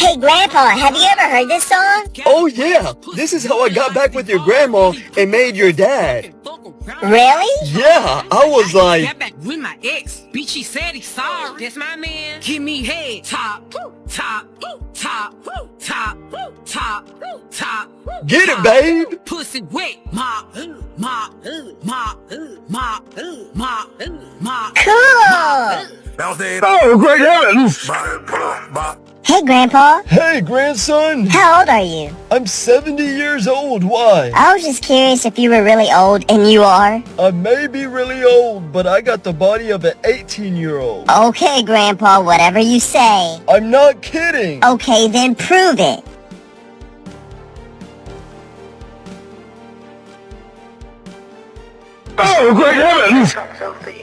Hey, Grandpa, have you ever heard this song? Oh yeah, this is how I got back with your grandma and made your dad. Really? Yeah, I was like, Got back with my ex. Bitch, he said he's sorry. That's my man. Give me head. Top, top, top, top, top, top. get it, babe. Pussy wet. Mop, mop, mop, mop, mop, mop. Cool! Oh, great heavens! Hey, Grandpa, Hey, grandson. how old are you? I'm 70 years old. Why? I was just curious if you were really old, and you are. I may be really old, but I got the body of an 18-year-old. Okay, Grandpa, whatever you say. I'm not kidding. Okay, then prove it. Oh, great heavens! Sophie.